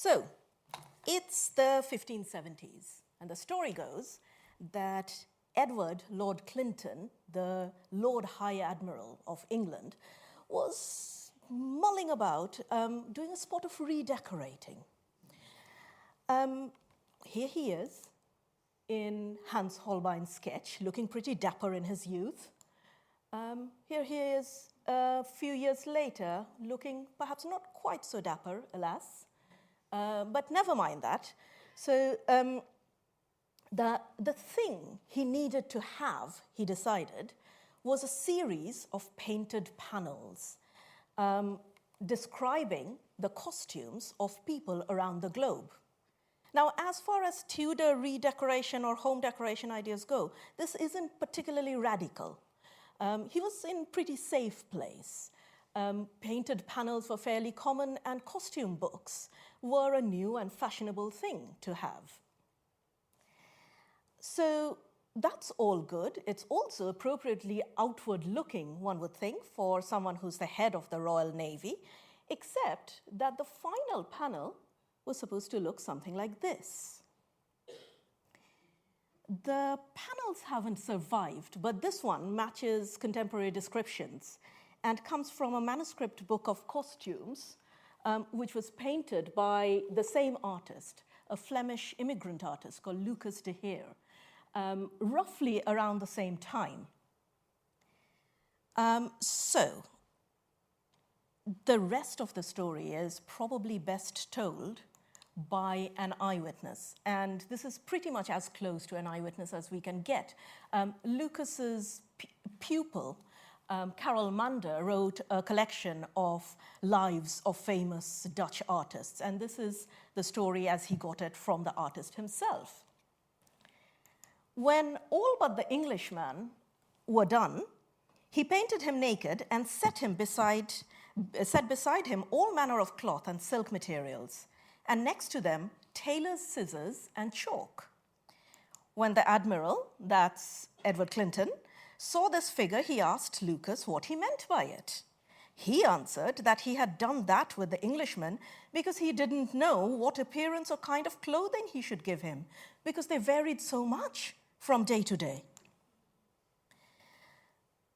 So, it's the 1570s, and the story goes that Edward Lord Clinton, the Lord High Admiral of England, was mulling about doing a spot of redecorating. Here he is in Hans Holbein's sketch, looking pretty dapper in his youth. Here he is a few years later, looking perhaps not quite so dapper, alas, but never mind that. So the thing he needed to have, he decided, was a series of painted panels describing the costumes of people around the globe. Now, as far as Tudor redecoration or home decoration ideas go, this isn't particularly radical. He was in pretty safe place. Painted panels were fairly common, and costume books were a new and fashionable thing to have. So that's all good. It's also appropriately outward-looking, one would think, for someone who's the head of the Royal Navy, except that the final panel was supposed to look something like this. The panels haven't survived, but this one matches contemporary descriptions and comes from a manuscript book of costumes, which was painted by the same artist, a Flemish immigrant artist called Lucas de Heer, roughly around the same time. So the rest of the story is probably best told by an eyewitness, and this is pretty much as close to an eyewitness as we can get. Lucas's pupil, Carol Mander, wrote a collection of lives of famous Dutch artists, and this is the story as he got it from the artist himself. When all but the Englishman were done, he painted him naked and set beside him all manner of cloth and silk materials, and next to them, tailor's scissors and chalk. When the admiral, that's Edward Clinton, saw this figure, he asked Lucas what he meant by it. He answered that he had done that with the Englishman because he didn't know what appearance or kind of clothing he should give him, because they varied so much from day to day.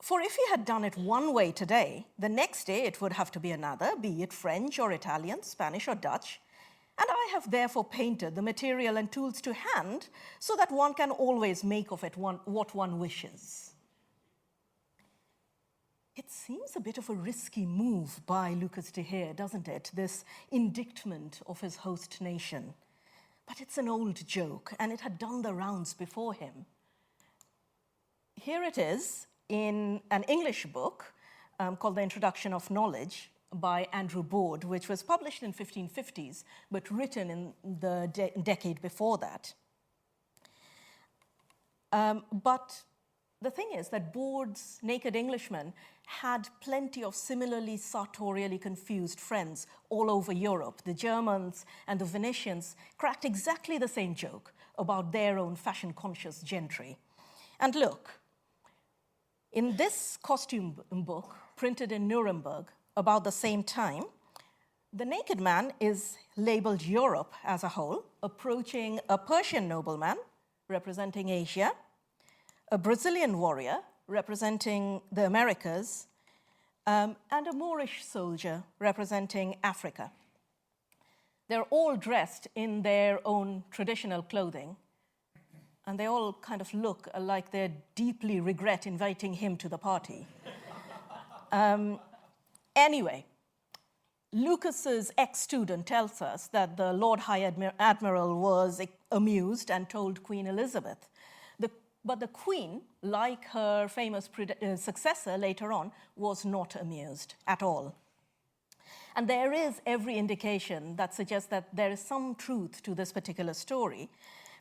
For if he had done it one way today, the next day it would have to be another, be it French or Italian, Spanish or Dutch, and I have therefore painted the material and tools to hand so that one can always make of it what one wishes. It seems a bit of a risky move by Lucas de Heer, doesn't it? This indictment of his host nation. But it's an old joke, and it had done the rounds before him. Here it is in an English book called The Introduction of Knowledge by Andrew Board, which was published in 1550s, but written in the decade before that. But the thing is that Board's Naked Englishman had plenty of similarly sartorially confused friends all over Europe. The Germans and the Venetians cracked exactly the same joke about their own fashion-conscious gentry. And look, in this costume book, printed in Nuremberg about the same time, the naked man is labeled Europe as a whole, approaching a Persian nobleman representing Asia, a Brazilian warrior representing the Americas, and a Moorish soldier representing Africa. They're all dressed in their own traditional clothing, and they all kind of look like they deeply regret inviting him to the party. Anyway, Lucas's ex-student tells us that the Lord High Admiral was amused and told Queen Elizabeth. But the Queen, like her famous successor later on, was not amused at all. And there is every indication that suggests that there is some truth to this particular story,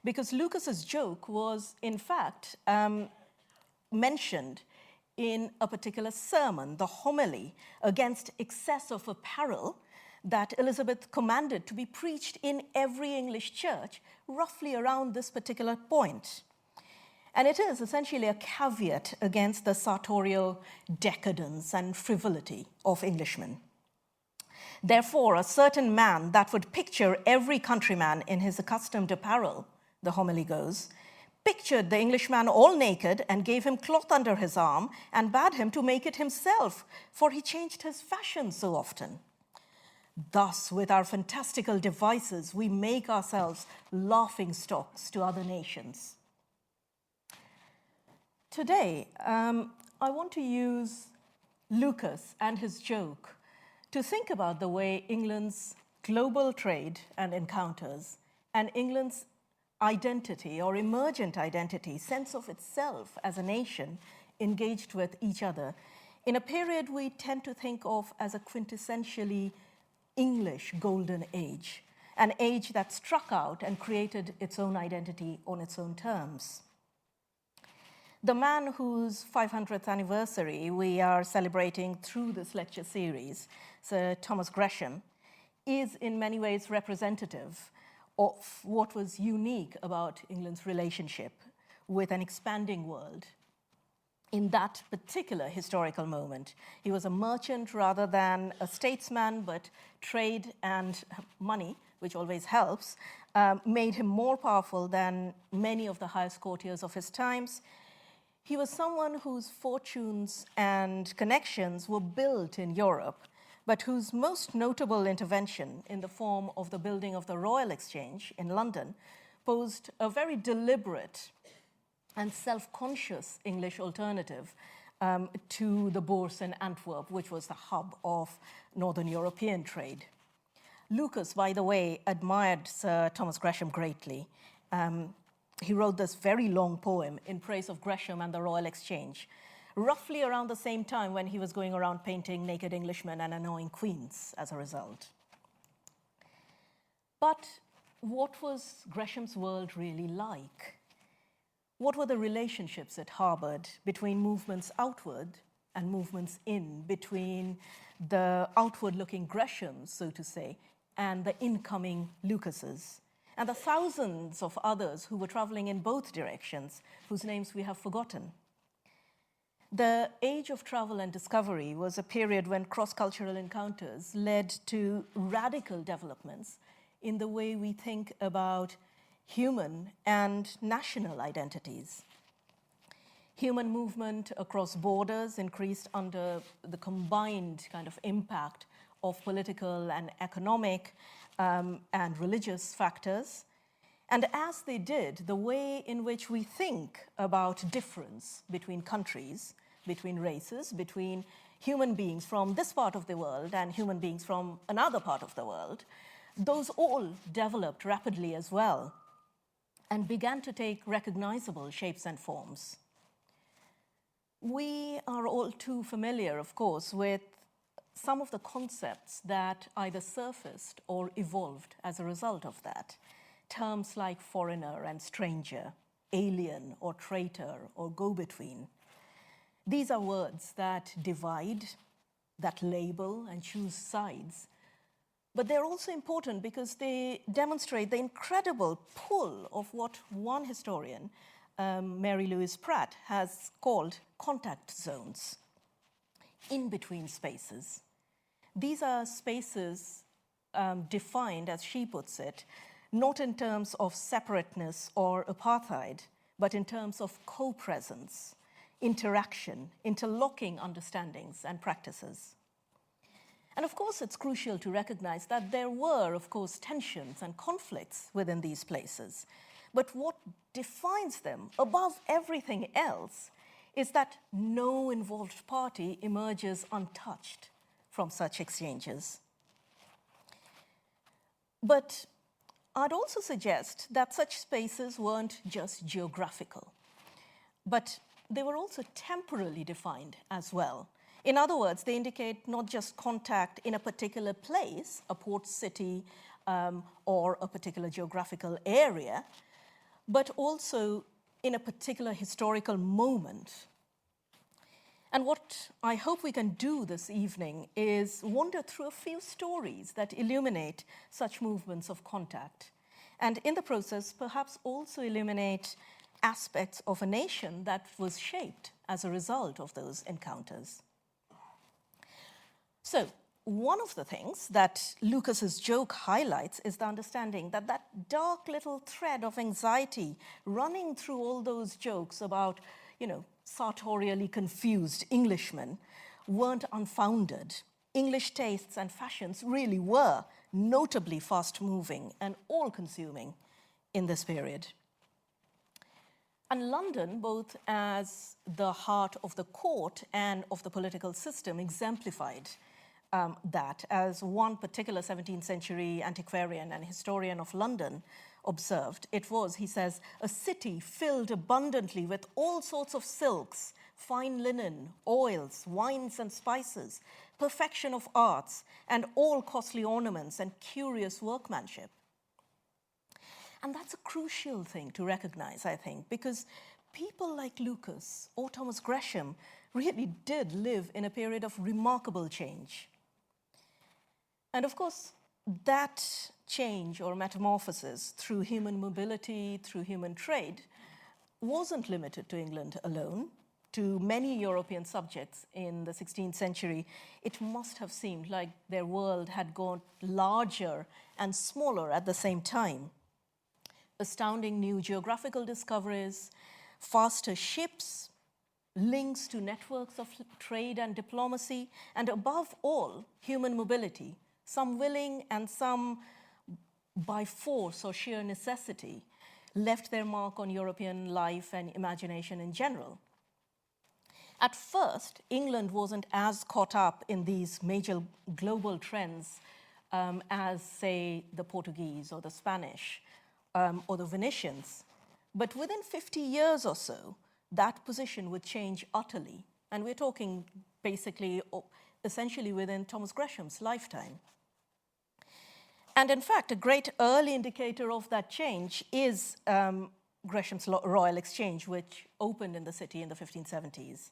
because Lucas's joke was, in fact, mentioned in a particular sermon, the homily against excess of apparel that Elizabeth commanded to be preached in every English church, roughly around this particular point. And it is essentially a caveat against the sartorial decadence and frivolity of Englishmen. Therefore, a certain man that would picture every countryman in his accustomed apparel, the homily goes, pictured the Englishman all naked and gave him cloth under his arm and bade him to make it himself, for he changed his fashion so often. Thus, with our fantastical devices, we make ourselves laughing stocks to other nations. Today, I want to use Lucas and his joke to think about the way England's global trade and encounters and England's identity or emergent identity, sense of itself as a nation, engaged with each other in a period we tend to think of as a quintessentially English golden age, an age that struck out and created its own identity on its own terms. The man whose 500th anniversary we are celebrating through this lecture series, Sir Thomas Gresham, is in many ways representative of what was unique about England's relationship with an expanding world. In that particular historical moment, he was a merchant rather than a statesman, but trade and money, which always helps, made him more powerful than many of the highest courtiers of his times. He was someone whose fortunes and connections were built in Europe, but whose most notable intervention in the form of the building of the Royal Exchange in London posed a very deliberate and self-conscious English alternative to the Bourse in Antwerp, which was the hub of Northern European trade. Lucas, by the way, admired Sir Thomas Gresham greatly. He wrote this very long poem in praise of Gresham and the Royal Exchange, roughly around the same time when he was going around painting naked Englishmen and annoying queens as a result. But what was Gresham's world really like? What were the relationships it harbored between movements outward and movements in, between the outward-looking Greshams, so to say, and the incoming Lucases, and the thousands of others who were traveling in both directions, whose names we have forgotten? The age of travel and discovery was a period when cross-cultural encounters led to radical developments in the way we think about human and national identities. Human movement across borders increased under the combined kind of impact of political and economic and religious factors. And as they did, the way in which we think about difference between countries, between races, between human beings from this part of the world and human beings from another part of the world, those all developed rapidly as well and began to take recognizable shapes and forms. We are all too familiar, of course, with some of the concepts that either surfaced or evolved as a result of that. Terms like foreigner and stranger, alien or traitor or go-between. These are words that divide, that label and choose sides. But they're also important because they demonstrate the incredible pull of what one historian, Mary Louise Pratt, has called contact zones, in-between spaces. These are spaces defined, as she puts it, not in terms of separateness or apartheid, but in terms of co-presence, interaction, interlocking understandings and practices. And of course, it's crucial to recognize that there were, of course, tensions and conflicts within these places. But what defines them above everything else is that no involved party emerges untouched from such exchanges. But I'd also suggest that such spaces weren't just geographical, but they were also temporally defined as well. In other words, they indicate not just contact in a particular place, a port city, or a particular geographical area, but also in a particular historical moment. And what I hope we can do this evening is wander through a few stories that illuminate such movements of contact, and in the process, perhaps also illuminate aspects of a nation that was shaped as a result of those encounters. So, one of the things that Lucas's joke highlights is the understanding that that dark little thread of anxiety running through all those jokes about, sartorially confused Englishmen weren't unfounded. English tastes and fashions really were notably fast-moving and all-consuming in this period. And London, both as the heart of the court and of the political system, exemplified that. As one particular 17th century antiquarian and historian of London observed, it was, he says, a city filled abundantly with all sorts of silks, fine linen, oils, wines and spices, perfection of arts, and all costly ornaments and curious workmanship. And that's a crucial thing to recognize, I think, because people like Lucas or Thomas Gresham really did live in a period of remarkable change. And of course, that change or metamorphosis through human mobility, through human trade, wasn't limited to England alone. To many European subjects in the 16th century, it must have seemed like their world had gone larger and smaller at the same time. Astounding new geographical discoveries, faster ships, links to networks of trade and diplomacy, and above all, human mobility, some willing and some by force or sheer necessity, left their mark on European life and imagination in general. At first, England wasn't as caught up in these major global trends as, say, the Portuguese or the Spanish or the Venetians. But within 50 years or so, that position would change utterly. And we're talking basically, essentially within Thomas Gresham's lifetime. And in fact, a great early indicator of that change is Gresham's Royal Exchange, which opened in the city in the 1570s.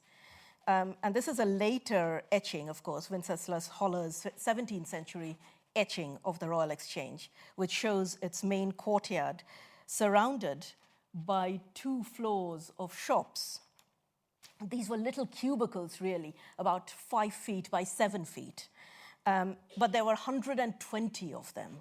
And this is a later etching, of course, Wenceslas Holler's 17th century etching of the Royal Exchange, which shows its main courtyard surrounded by 2 floors of shops. These were little cubicles, really, about 5 feet by 7 feet. But there were 120 of them.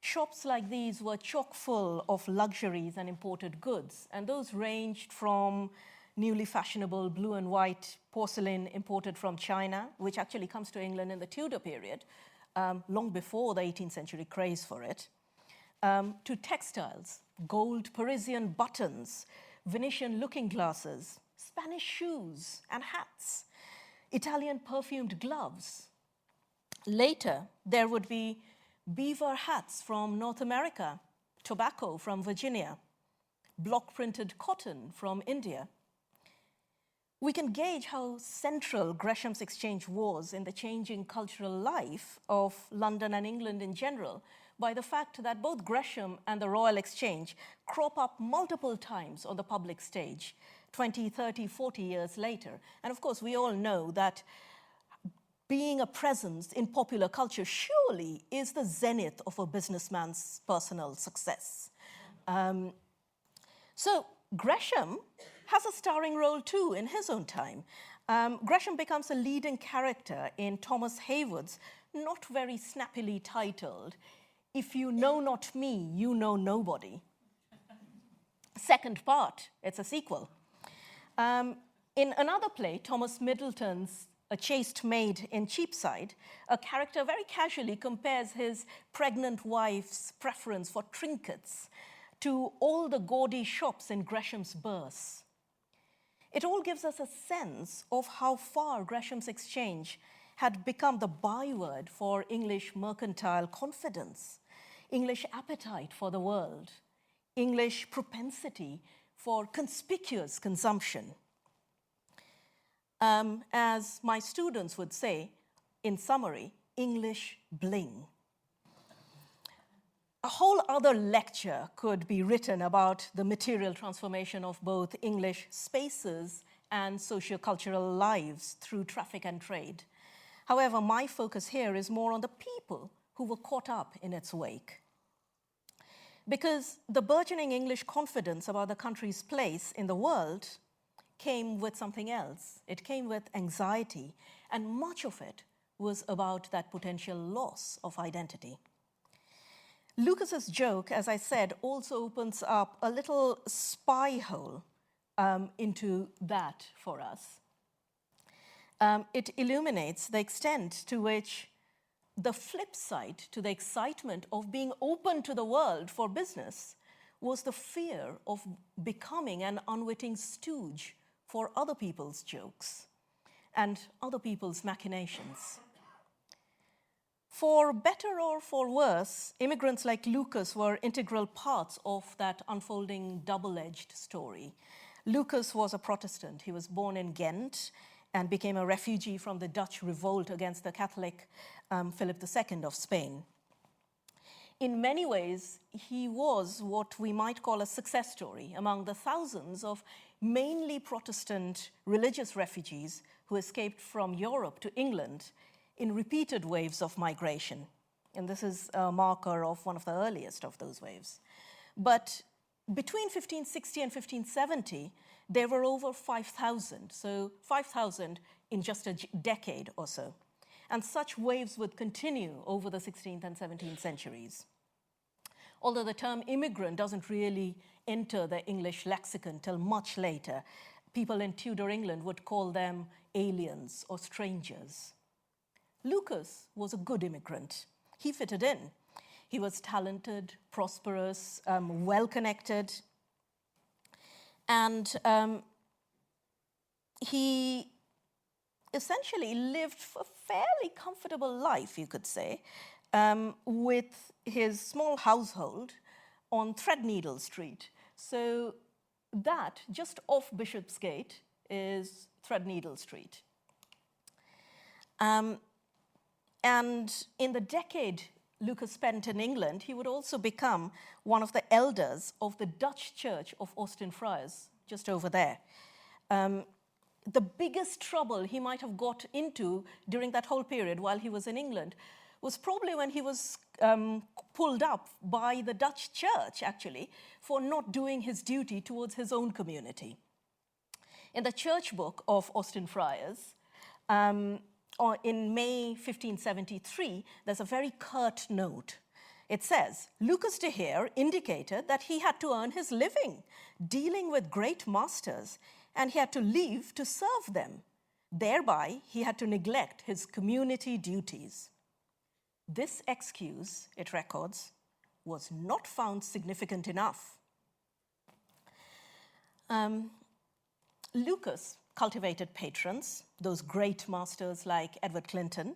Shops like these were chock full of luxuries and imported goods, and those ranged from newly fashionable blue and white porcelain imported from China, which actually comes to England in the Tudor period, long before the 18th century craze for it, to textiles, gold Parisian buttons, Venetian looking glasses, Spanish shoes and hats, Italian perfumed gloves. Later, there would be beaver hats from North America, tobacco from Virginia, block-printed cotton from India. We can gauge how central Gresham's exchange was in the changing cultural life of London and England in general by the fact that both Gresham and the Royal Exchange crop up multiple times on the public stage, 20, 30, 40 years later. And of course, we all know that being a presence in popular culture surely is the zenith of a businessman's personal success. So Gresham has a starring role too in his own time. Gresham becomes a leading character in Thomas Heywood's not very snappily titled, "If You Know Not Me, You Know Nobody." Second part, it's a sequel. In another play, Thomas Middleton's A Chaste Maid in Cheapside, a character very casually compares his pregnant wife's preference for trinkets to all the gaudy shops in Gresham's Bourse. It all gives us a sense of how far Gresham's exchange had become the byword for English mercantile confidence, English appetite for the world, English propensity for conspicuous consumption. As my students would say, in summary, English bling. A whole other lecture could be written about the material transformation of both English spaces and sociocultural lives through traffic and trade. However, my focus here is more on the people who were caught up in its wake. Because the burgeoning English confidence about the country's place in the world came with something else. It came with anxiety, and much of it was about that potential loss of identity. Lucas's joke, as I said, also opens up a little spy hole into that for us. It illuminates the extent to which the flip side to the excitement of being open to the world for business was the fear of becoming an unwitting stooge for other people's jokes and other people's machinations. For better or for worse, immigrants like Lucas were integral parts of that unfolding double-edged story. Lucas was a Protestant. He was born in Ghent and became a refugee from the Dutch revolt against the Catholic Philip II of Spain. In many ways, he was what we might call a success story among the thousands of mainly Protestant religious refugees who escaped from Europe to England in repeated waves of migration. And this is a marker of one of the earliest of those waves. But between 1560 and 1570, there were over 5,000, so 5,000 in just a decade or so. And such waves would continue over the 16th and 17th centuries. Although the term immigrant doesn't really enter the English lexicon till much later, people in Tudor England would call them aliens or strangers. Lucas was a good immigrant. He fitted in. He was talented, prosperous, well-connected, and he essentially lived a fairly comfortable life, you could say, with his small household on Threadneedle Street. So that, just off Bishopsgate, is Threadneedle Street. And in the decade Lucas spent in England, he would also become one of the elders of the Dutch Church of Austin Friars, just over there. The biggest trouble he might have got into during that whole period while he was in England was probably when he was pulled up by the Dutch Church, actually, for not doing his duty towards his own community. In the church book of Austin Friars, in May 1573, there's a very curt note. It says, Lucas de Heer indicated that he had to earn his living, dealing with great masters, and he had to leave to serve them. Thereby, he had to neglect his community duties. This excuse, it records, was not found significant enough. Lucas cultivated patrons, those great masters like Edward Clinton,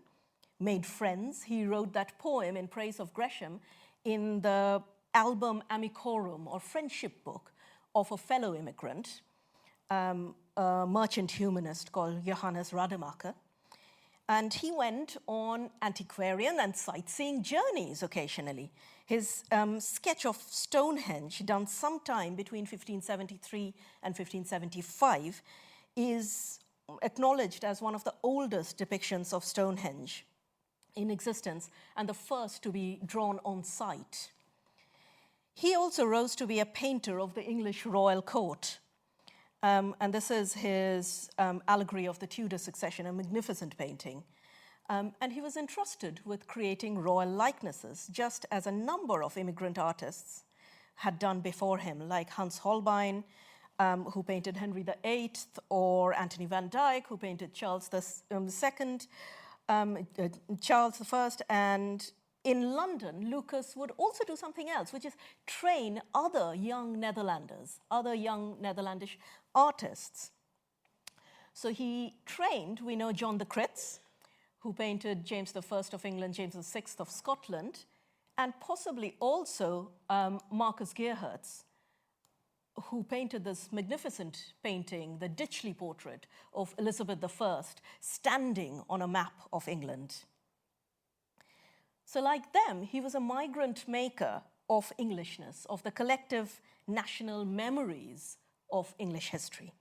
made friends. He wrote that poem in praise of Gresham in the album Amicorum, or friendship book, of a fellow immigrant, a merchant humanist called Johannes Rademacher. And he went on antiquarian and sightseeing journeys occasionally. His sketch of Stonehenge, done sometime between 1573 and 1575, is acknowledged as one of the oldest depictions of Stonehenge in existence and the first to be drawn on site. He also rose to be a painter of the English royal court. And this is his allegory of the Tudor succession, a magnificent painting. And he was entrusted with creating royal likenesses, just as a number of immigrant artists had done before him, like Hans Holbein, who painted Henry VIII, or Anthony van Dyck, who painted Charles II, Charles I, and in London, Lucas would also do something else, which is train other young Netherlanders, other young Netherlandish artists. So he trained, we know, John the Crits, who painted James I of England, James VI of Scotland, and possibly also Marcus Geerhertz, who painted this magnificent painting, the Ditchley portrait of Elizabeth I, standing on a map of England. So like them, he was a migrant maker of Englishness, of the collective national memories of English history.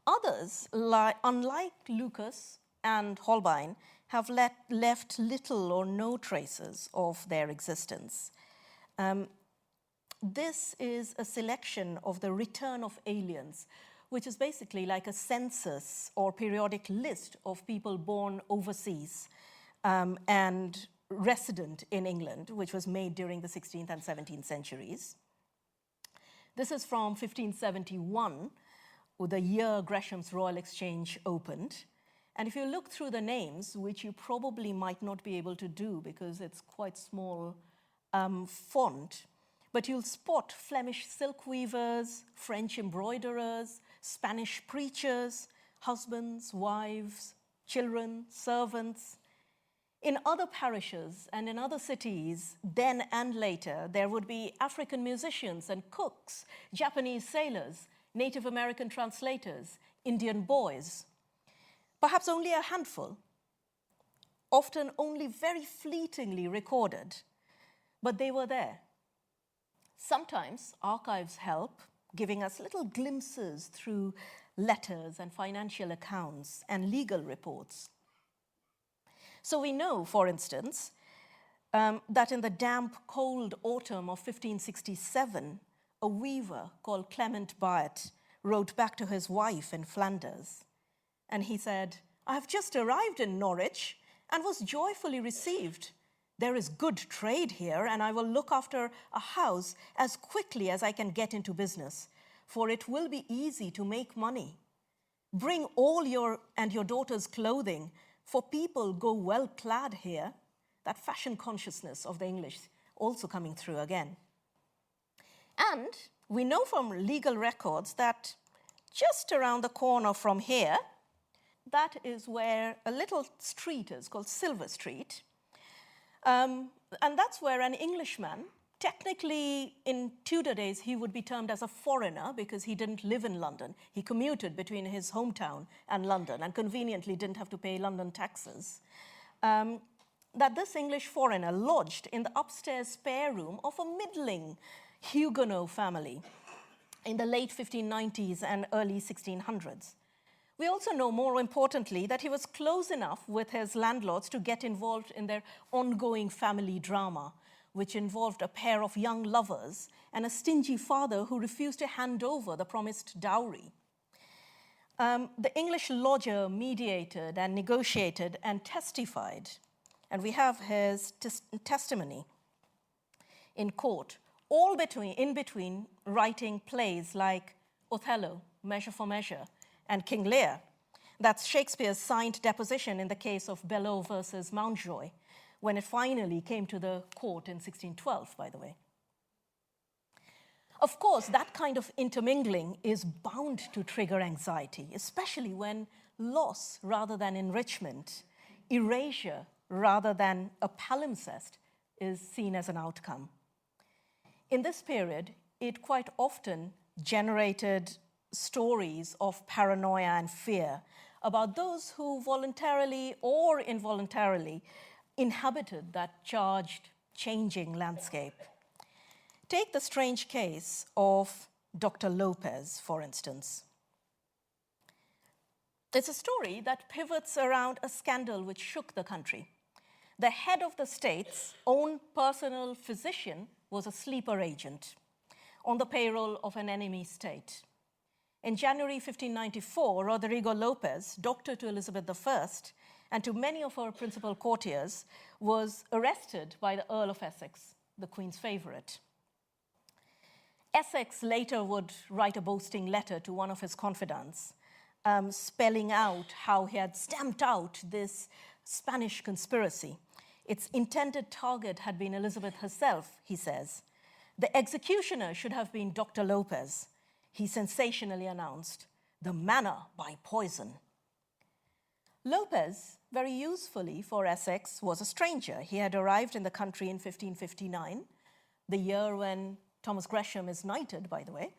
Others, unlike Lucas and Holbein, have left little or no traces of their existence. This is a selection of the return of aliens, which is basically like a census or periodic list of people born overseas and resident in England, which was made during the 16th and 17th centuries. This is from 1571, the year Gresham's Royal Exchange opened. And if you look through the names, which you probably might not be able to do because it's quite small font, but you'll spot Flemish silk weavers, French embroiderers, Spanish preachers, husbands, wives, children, servants. In other parishes and in other cities, then and later, there would be African musicians and cooks, Japanese sailors, Native American translators, Indian boys. Perhaps only a handful, often only very fleetingly recorded, but they were there. Sometimes archives help, giving us little glimpses through letters and financial accounts and legal reports. So we know, for instance, that in the damp, cold autumn of 1567, a weaver called Clement Byatt wrote back to his wife in Flanders. And he said, "I have just arrived in Norwich and was joyfully received. There is good trade here, and I will look after a house as quickly as I can get into business, for it will be easy to make money. Bring all your and your daughter's clothing, for people go well clad here." That fashion consciousness of the English also coming through again. And we know from legal records that just around the corner from here, that is where a little street is called Silver Street. And that's where an Englishman, technically in Tudor days, he would be termed as a foreigner because he didn't live in London. He commuted between his hometown and London and conveniently didn't have to pay London taxes. That this English foreigner lodged in the upstairs spare room of a middling Huguenot family in the late 1590s and early 1600s. We also know, more importantly, that he was close enough with his landlords to get involved in their ongoing family drama, which involved a pair of young lovers and a stingy father who refused to hand over the promised dowry. The English lodger mediated and negotiated and testified, and we have his testimony in court, all in between writing plays like Othello, Measure for Measure, and King Lear. That's Shakespeare's signed deposition in the case of Belleau versus Mountjoy, when it finally came to the court in 1612, by the way. Of course, that kind of intermingling is bound to trigger anxiety, especially when loss rather than enrichment, erasure rather than a palimpsest is seen as an outcome. In this period, it quite often generated stories of paranoia and fear about those who voluntarily or involuntarily inhabited that charged, changing landscape. Take the strange case of Dr. Lopez, for instance. It's a story that pivots around a scandal which shook the country. The head of the state's own personal physician was a sleeper agent on the payroll of an enemy state. In January 1594, Rodrigo Lopez, doctor to Elizabeth I and to many of her principal courtiers, was arrested by the Earl of Essex, the Queen's favorite. Essex later would write a boasting letter to one of his confidants, spelling out how he had stamped out this Spanish conspiracy. Its intended target had been Elizabeth herself, he says. The executioner should have been Dr. Lopez. He sensationally announced, "The manner by poison." Lopez, very usefully for Essex, was a stranger. He had arrived in the country in 1559, the year when Thomas Gresham is knighted, by the way.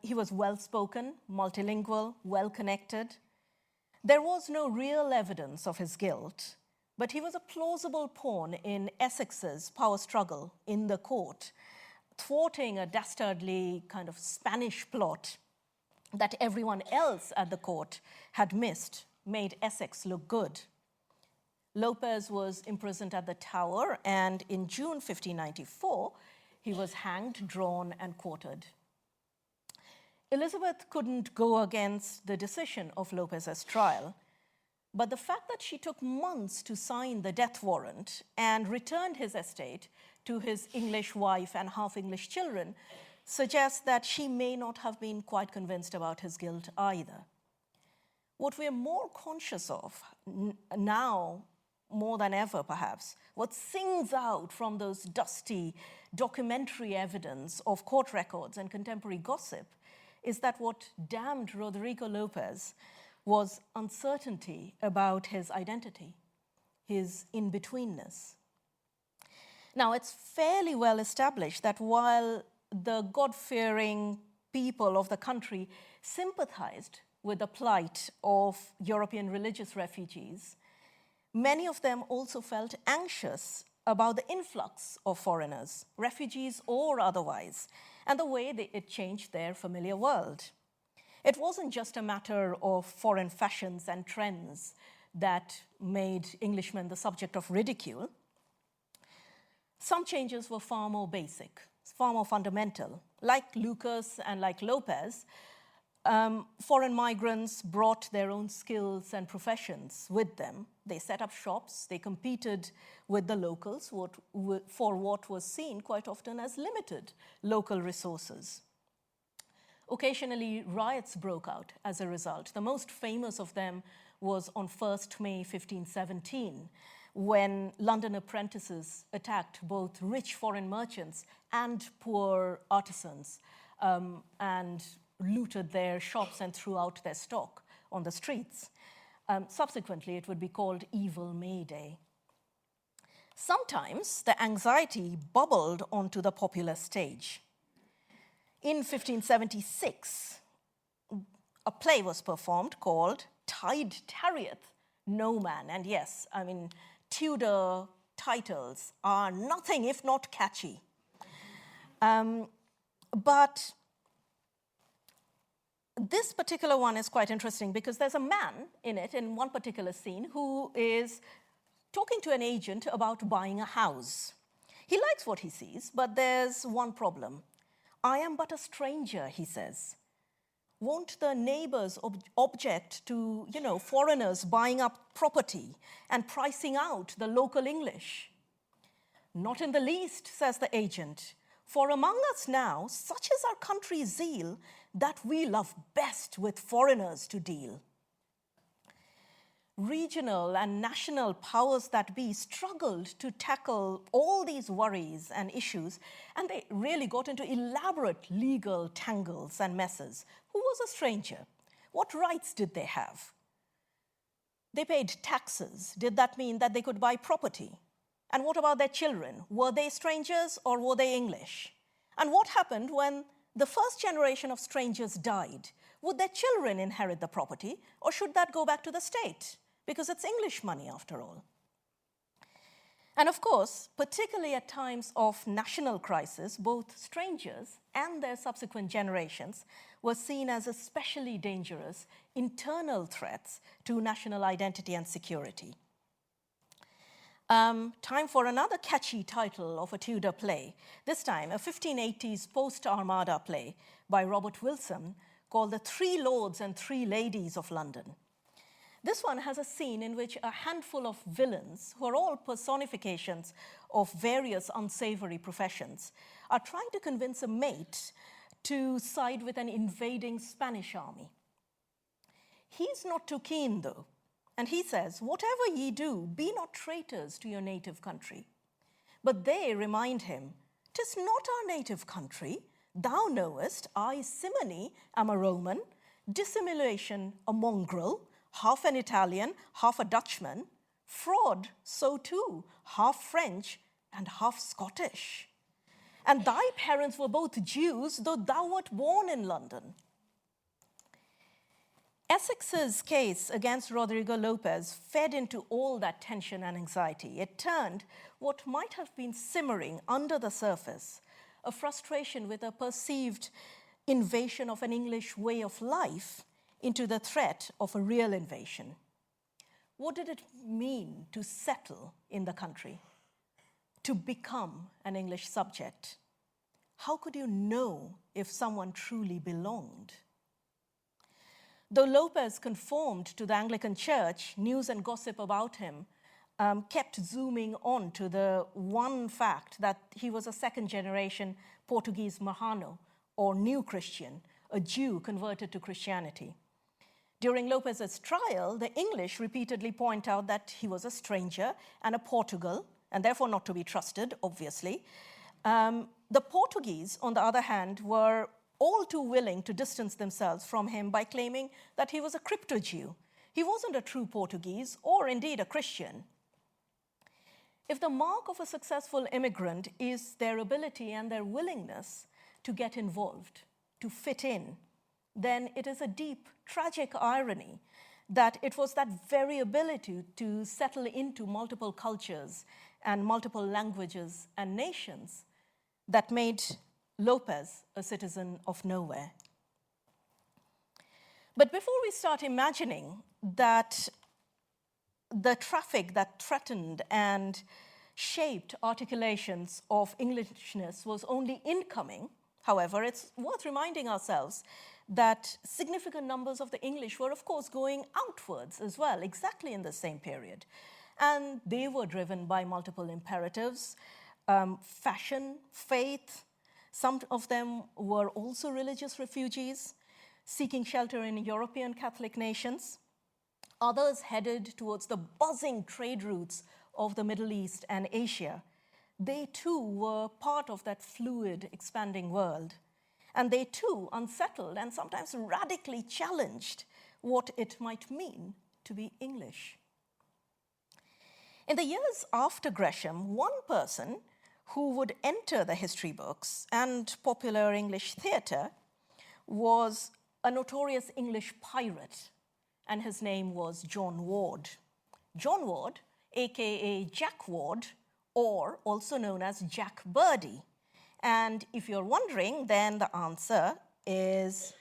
He was well-spoken, multilingual, well-connected. There was no real evidence of his guilt, but he was a plausible pawn in Essex's power struggle in the court, thwarting a dastardly kind of Spanish plot that everyone else at the court had missed, made Essex look good. Lopez was imprisoned at the Tower, and in June 1594, he was hanged, drawn, and quartered. Elizabeth couldn't go against the decision of Lopez's trial, but the fact that she took months to sign the death warrant and returned his estate to his English wife and half-English children suggests that she may not have been quite convinced about his guilt either. What we're more conscious of now, more than ever perhaps, what sings out from those dusty documentary evidence of court records and contemporary gossip is that what damned Rodrigo Lopez was uncertainty about his identity, his in-betweenness. Now, it's fairly well established that while the God-fearing people of the country sympathized with the plight of European religious refugees, many of them also felt anxious about the influx of foreigners, refugees or otherwise, and the way it changed their familiar world. It wasn't just a matter of foreign fashions and trends that made Englishmen the subject of ridicule. Some changes were far more basic, far more fundamental. Like Lucas and like Lopez, foreign migrants brought their own skills and professions with them. They set up shops, they competed with the locals for what was seen quite often as limited local resources. Occasionally, riots broke out as a result. The most famous of them was on 1st May 1517, when London apprentices attacked both rich foreign merchants and poor artisans and looted their shops and threw out their stock on the streets. Subsequently, it would be called Evil May Day. Sometimes the anxiety bubbled onto the popular stage. In 1576, a play was performed called Tide Tarrieth No Man. And yes, I mean, Tudor titles are nothing if not catchy. But this particular one is quite interesting because there's a man in it, in one particular scene, who is talking to an agent about buying a house. He likes what he sees, but there's one problem. I am but a stranger, he says. Won't the neighbors object to, foreigners buying up property and pricing out the local English? Not in the least, says the agent. For among us now, such is our country's zeal that we love best with foreigners to deal. Regional and national powers that be struggled to tackle all these worries and issues, and they really got into elaborate legal tangles and messes. Who was a stranger? What rights did they have? They paid taxes. Did that mean that they could buy property? And what about their children? Were they strangers or were they English? And what happened when the first generation of strangers died? Would their children inherit the property, or should that go back to the state? Because it's English money, after all. And of course, particularly at times of national crisis, both strangers and their subsequent generations were seen as especially dangerous internal threats to national identity and security. Time for another catchy title of a Tudor play, this time a 1580s post-Armada play by Robert Wilson called The Three Lords and Three Ladies of London. This one has a scene in which a handful of villains, who are all personifications of various unsavory professions, are trying to convince a mate to side with an invading Spanish army. He's not too keen, though, and he says, "Whatever ye do, be not traitors to your native country." But they remind him, "'Tis not our native country. Thou knowest, I, Simony, am a Roman, dissimulation a mongrel, half an Italian, half a Dutchman, fraud, so too, half French and half Scottish. And thy parents were both Jews, though thou wert born in London." Essex's case against Rodrigo Lopez fed into all that tension and anxiety. It turned what might have been simmering under the surface, a frustration with a perceived invasion of an English way of life, into the threat of a real invasion. What did it mean to settle in the country, to become an English subject? how could you know if someone truly belonged? Though Lopez conformed to the Anglican Church, news and gossip about him kept zooming on to the one fact that he was a second-generation Portuguese Marrano, or New Christian, a Jew converted to Christianity. During Lopez's trial, the English repeatedly point out that he was a stranger and a Portugal, and therefore not to be trusted, obviously. The Portuguese, on the other hand, were all too willing to distance themselves from him by claiming that he was a crypto-Jew. He wasn't a true Portuguese, or indeed a Christian. If the mark of a successful immigrant is their ability and their willingness to get involved, to fit in, then it is a deep, tragic irony that it was that very ability to settle into multiple cultures and multiple languages and nations that made Lopez a citizen of nowhere. But before we start imagining that the traffic that threatened and shaped articulations of Englishness was only incoming, however, it's worth reminding ourselves that significant numbers of the English were, of course, going outwards as well, exactly in the same period. And they were driven by multiple imperatives, fashion, faith. Some of them were also religious refugees seeking shelter in European Catholic nations. Others headed towards the buzzing trade routes of the Middle East and Asia. They too were part of that fluid, expanding world. And they too unsettled and sometimes radically challenged what it might mean to be English. In the years after Gresham, one person who would enter the history books and popular English theatre was a notorious English pirate, and his name was John Ward. John Ward, aka Jack Ward, or also known as Jack Birdie. And if you're wondering, then the answer is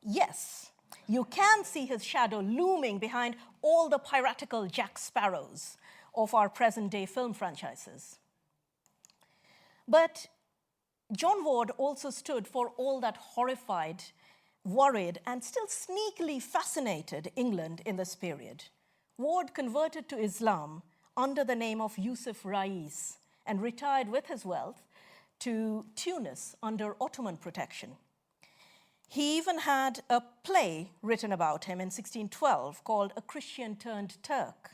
yes. You can see his shadow looming behind all the piratical Jack Sparrows of our present-day film franchises. But John Ward also stood for all that horrified, worried, and still sneakily fascinated England in this period. Ward converted to Islam under the name of Yusuf Rais and retired with his wealth to Tunis under Ottoman protection. He even had a play written about him in 1612 called A Christian Turned Turk.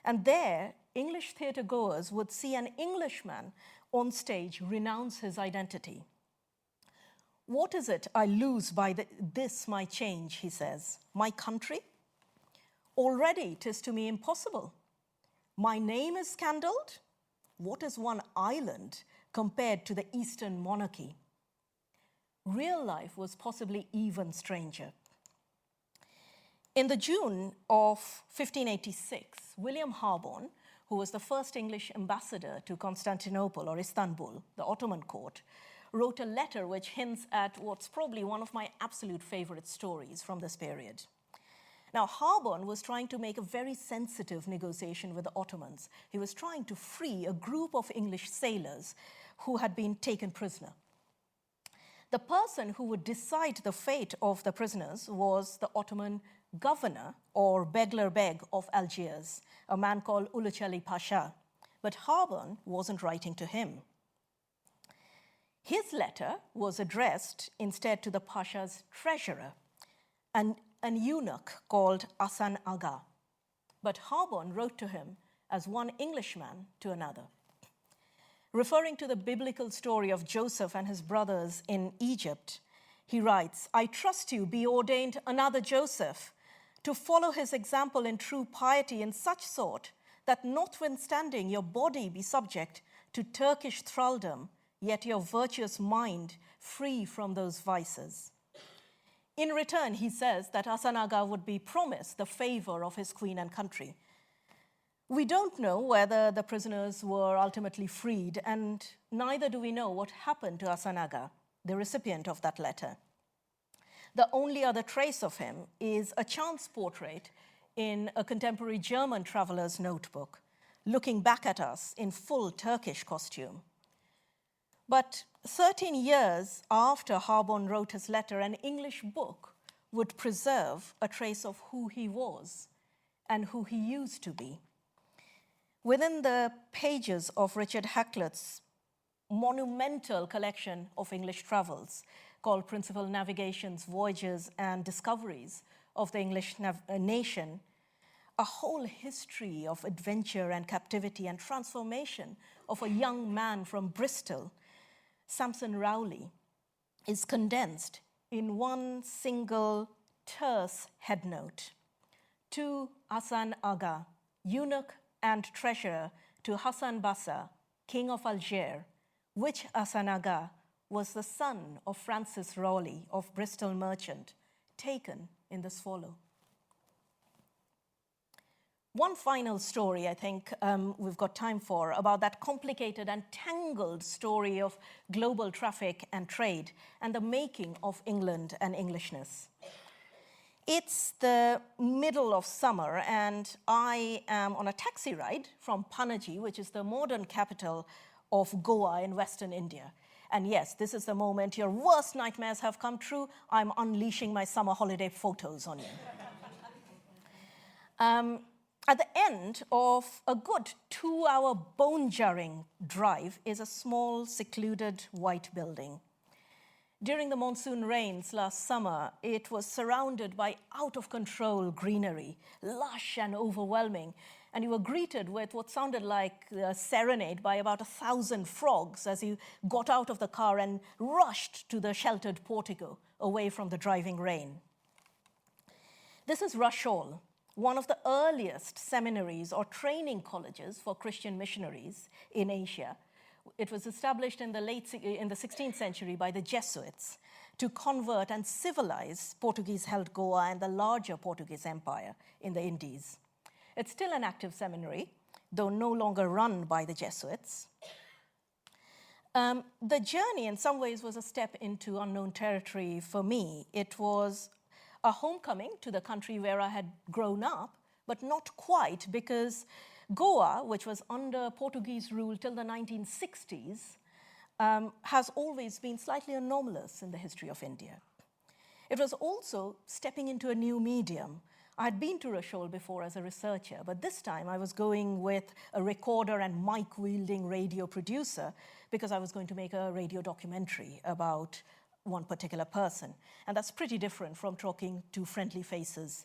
And there, English theatre goers would see an Englishman on stage renounce his identity. "What is it I lose by this my change," he says. "My country? Already 'tis to me impossible. My name is scandaled? What is one island compared to the Eastern monarchy?" Real life was possibly even stranger. In the June of 1586, William Harborne, who was the first English ambassador to Constantinople or Istanbul, the Ottoman court, wrote a letter which hints at what's probably one of my absolute favorite stories from this period. Now, Harborne was trying to make a very sensitive negotiation with the Ottomans. He was trying to free a group of English sailors who had been taken prisoner. The person who would decide the fate of the prisoners was the Ottoman governor, or Beglerbeg of Algiers, a man called Uluçeli Pasha. But Harborne wasn't writing to him. His letter was addressed instead to the Pasha's treasurer, an eunuch called Hasan Aga. But Harborne wrote to him as one Englishman to another. Referring to the biblical story of Joseph and his brothers in Egypt, he writes, "I trust you be ordained another Joseph, to follow his example in true piety in such sort that notwithstanding your body be subject to Turkish thraldom, yet your virtuous mind free from those vices." In return, he says that Hasan Aga would be promised the favor of his queen and country. We don't know whether the prisoners were ultimately freed, and neither do we know what happened to Hasan Aga, the recipient of that letter. The only other trace of him is a chance portrait in a contemporary German traveler's notebook, looking back at us in full Turkish costume. But 13 years after Harborne wrote his letter, an English book would preserve a trace of who he was and who he used to be. Within the pages of Richard Hakluyt's monumental collection of English travels called Principal Navigations, Voyages, and Discoveries of the English Nation, a whole history of adventure and captivity and transformation of a young man from Bristol, Samson Rowley, is condensed in one single terse headnote. To Hassan Aga, eunuch and treasurer to Hassan Bassa, king of Algiers, which Hassan Aga was the son of Francis Rowley of Bristol merchant, taken in the Swallow. One final story, I think we've got time for, about that complicated and tangled story of global traffic and trade and the making of England and Englishness. It's the middle of summer, and I am on a taxi ride from Panaji, which is the modern capital of Goa in Western India. And yes, this is the moment your worst nightmares have come true. I'm unleashing my summer holiday photos on you. At the end of a good 2-hour bone-jarring drive is a small, secluded white building. During the monsoon rains last summer, it was surrounded by out-of-control greenery, lush and overwhelming, and you were greeted with what sounded like a serenade by about 1,000 frogs as you got out of the car and rushed to the sheltered portico away from the driving rain. This is Rushall, one of the earliest seminaries or training colleges for Christian missionaries in Asia. It was established in the 16th century by the Jesuits to convert and civilize Portuguese-held Goa and the larger Portuguese Empire in the Indies. It's still an active seminary, though no longer run by the Jesuits. The journey, in some ways, was a step into unknown territory for me. It was a homecoming to the country where I had grown up, but not quite, because Goa, which was under Portuguese rule till the 1960s, has always been slightly anomalous in the history of India. It was also stepping into a new medium. I had been to Rushall before as a researcher, but this time I was going with a recorder and mic-wielding radio producer because I was going to make a radio documentary about one particular person. And that's pretty different from talking to friendly faces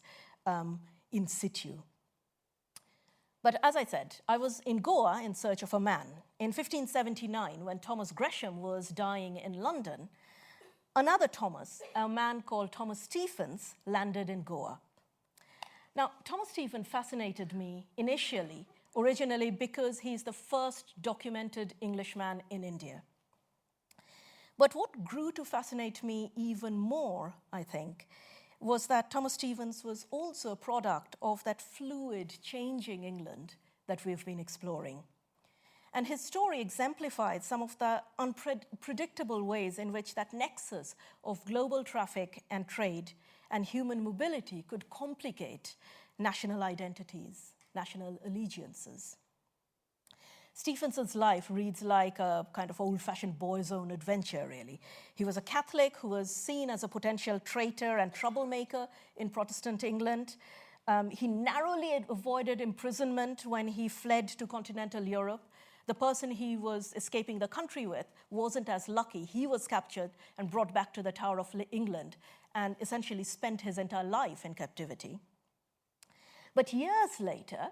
in situ. But as I said, I was in Goa in search of a man. In 1579, when Thomas Gresham was dying in London, another Thomas, a man called Thomas Stephens, landed in Goa. Now, Thomas Stephens fascinated me originally because he's the first documented Englishman in India. But what grew to fascinate me even more, I think, was that Thomas Stephens was also a product of that fluid, changing England that we've been exploring. And his story exemplified some of the unpredictable ways in which that nexus of global traffic and trade and human mobility could complicate national identities, national allegiances. Stephenson's life reads like a kind of old-fashioned boy's own adventure, really. He was a Catholic who was seen as a potential traitor and troublemaker in Protestant England. He narrowly avoided imprisonment when he fled to continental Europe. The person he was escaping the country with wasn't as lucky. He was captured and brought back to the Tower of England and essentially spent his entire life in captivity. But years later,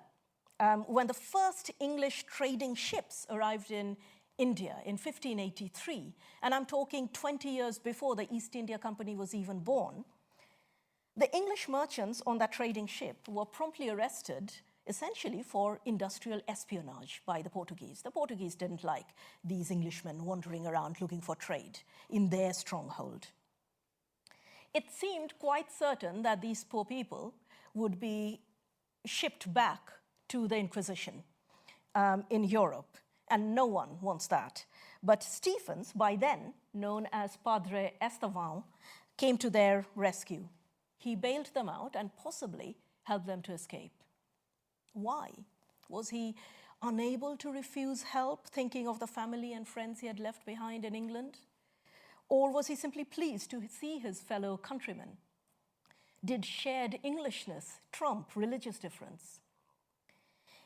when the first English trading ships arrived in India in 1583, and I'm talking 20 years before the East India Company was even born, the English merchants on that trading ship were promptly arrested, essentially for industrial espionage by the Portuguese. The Portuguese didn't like these Englishmen wandering around looking for trade in their stronghold. It seemed quite certain that these poor people would be shipped back to the Inquisition in Europe, and no one wants that. But Stephens, by then known as Padre Estevan, came to their rescue. He bailed them out and possibly helped them to escape. Why? Was he unable to refuse help, thinking of the family and friends he had left behind in England? Or was he simply pleased to see his fellow countrymen? Did shared Englishness trump religious difference?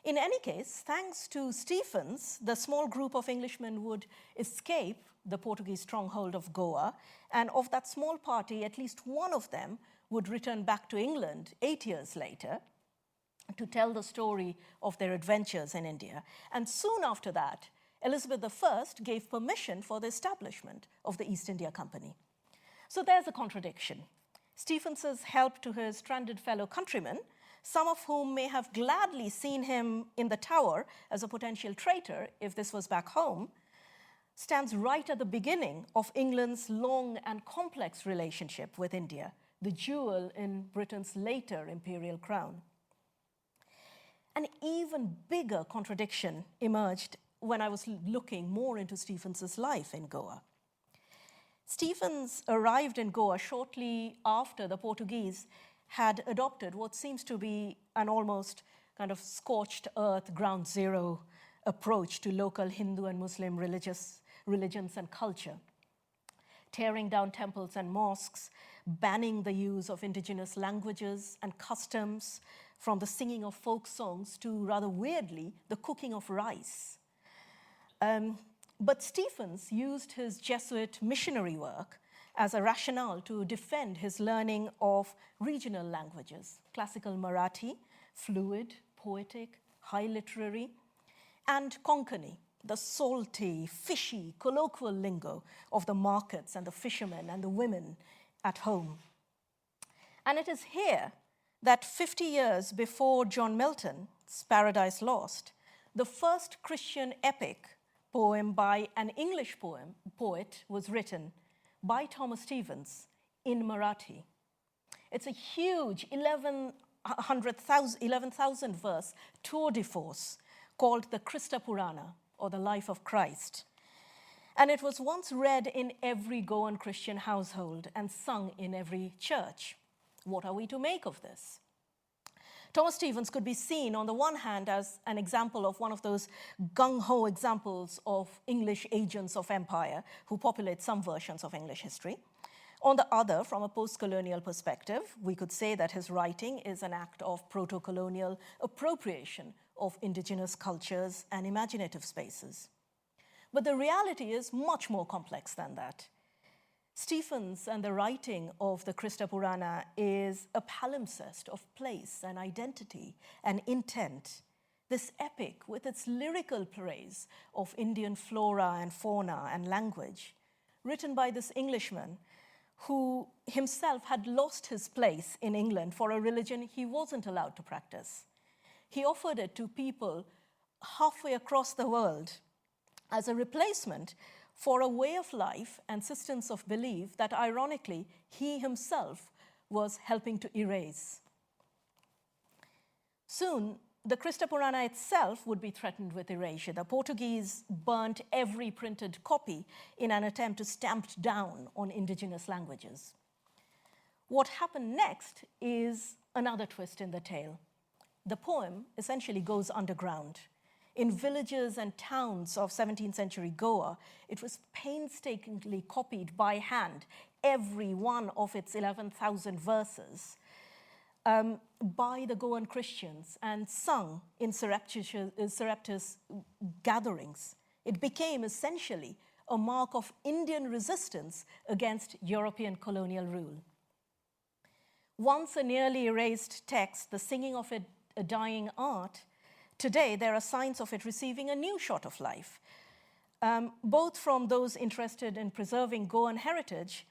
In any case, thanks to Stephens, the small group of Englishmen would escape the Portuguese stronghold of Goa, and of that small party, at least one of them would return back to England 8 years later to tell the story of their adventures in India. And soon after that, Elizabeth I gave permission for the establishment of the East India Company. So there's a contradiction. Stephens's help to his stranded fellow countrymen, some of whom may have gladly seen him in the Tower as a potential traitor if this was back home, stands right at the beginning of England's long and complex relationship with India, the jewel in Britain's later imperial crown. An even bigger contradiction emerged when I was looking more into Stephens's life in Goa. Stephens arrived in Goa shortly after the Portuguese had adopted what seems to be an almost kind of scorched earth, ground zero approach to local Hindu and Muslim religions and culture, tearing down temples and mosques, banning the use of indigenous languages and customs, from the singing of folk songs to, rather weirdly, the cooking of rice. But Stephens used his Jesuit missionary work as a rationale to defend his learning of regional languages, classical Marathi, fluid, poetic, high literary, and Konkani, the salty, fishy, colloquial lingo of the markets and the fishermen and the women at home. And it is here that 50 years before John Milton's Paradise Lost, the first Christian epic poem by an English poet was written by Thomas Stephens in Marathi. It's a huge 11,000 verse tour de force called the Christa Purana, or the Life of Christ. And it was once read in every Goan Christian household and sung in every church. What are we to make of this? Thomas Stephens could be seen on the one hand as an example of one of those gung-ho examples of English agents of empire who populate some versions of English history. On the other, from a post-colonial perspective, we could say that his writing is an act of proto-colonial appropriation of indigenous cultures and imaginative spaces. But the reality is much more complex than that. Stephens and the writing of the Christa Purana is a palimpsest of place and identity and intent. This epic, with its lyrical praise of Indian flora and fauna and language, written by this Englishman who himself had lost his place in England for a religion he wasn't allowed to practice. He offered it to people halfway across the world as a replacement for a way of life and systems of belief that, ironically, he himself was helping to erase. Soon, the Christa Purana itself would be threatened with erasure. The Portuguese burnt every printed copy in an attempt to stamp down on indigenous languages. What happened next is another twist in the tale. The poem essentially goes underground. In villages and towns of 17th century Goa, it was painstakingly copied by hand, every one of its 11,000 verses, by the Goan Christians and sung in surreptitious gatherings. It became essentially a mark of Indian resistance against European colonial rule. Once a nearly erased text, the singing of it a dying art, today, there are signs of it receiving a new shot of life, both from those interested in preserving Goan heritage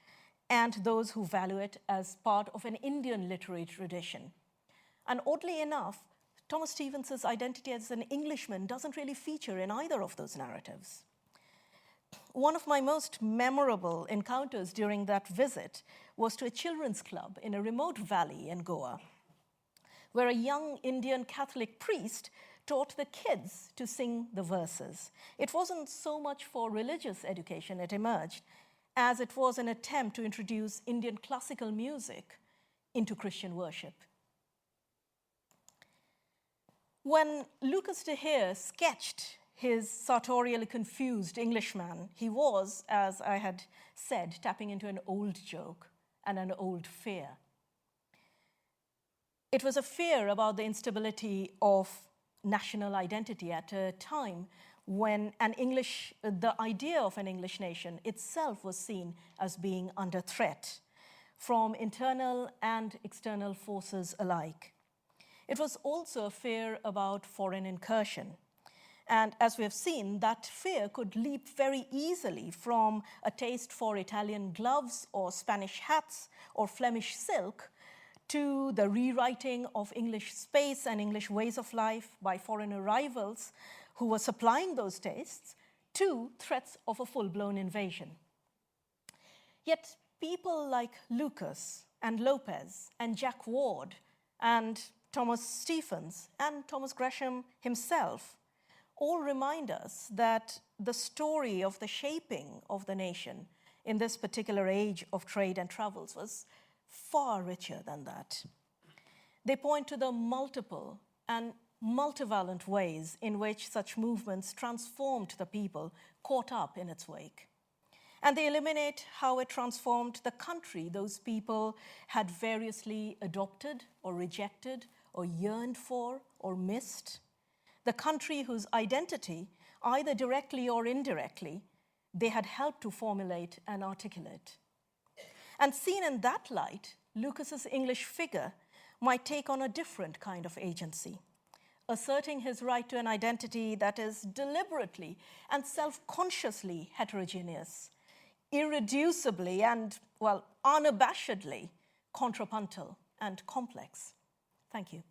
and those who value it as part of an Indian literary tradition. And oddly enough, Thomas Stephens's identity as an Englishman doesn't really feature in either of those narratives. One of my most memorable encounters during that visit was to a children's club in a remote valley in Goa, where a young Indian Catholic priest taught the kids to sing the verses. It wasn't so much for religious education it emerged, as it was an attempt to introduce Indian classical music into Christian worship. When Lucas de Heer sketched his sartorially confused Englishman, he was, as I had said, tapping into an old joke and an old fear. It was a fear about the instability of national identity at a time when the idea of an English nation itself was seen as being under threat from internal and external forces alike. It was also a fear about foreign incursion. And as we have seen, that fear could leap very easily from a taste for Italian gloves or Spanish hats or Flemish silk to the rewriting of English space and English ways of life by foreign arrivals who were supplying those tastes, to threats of a full-blown invasion. Yet people like Lucas and Lopez and Jack Ward and Thomas Stephens and Thomas Gresham himself all remind us that the story of the shaping of the nation in this particular age of trade and travels was far richer than that. They point to the multiple and multivalent ways in which such movements transformed the people caught up in its wake. And they illuminate how it transformed the country those people had variously adopted or rejected or yearned for or missed. The country whose identity, either directly or indirectly, they had helped to formulate and articulate. And seen in that light, Lucas's English figure might take on a different kind of agency, asserting his right to an identity that is deliberately and self-consciously heterogeneous, irreducibly and, well, unabashedly contrapuntal and complex. Thank you.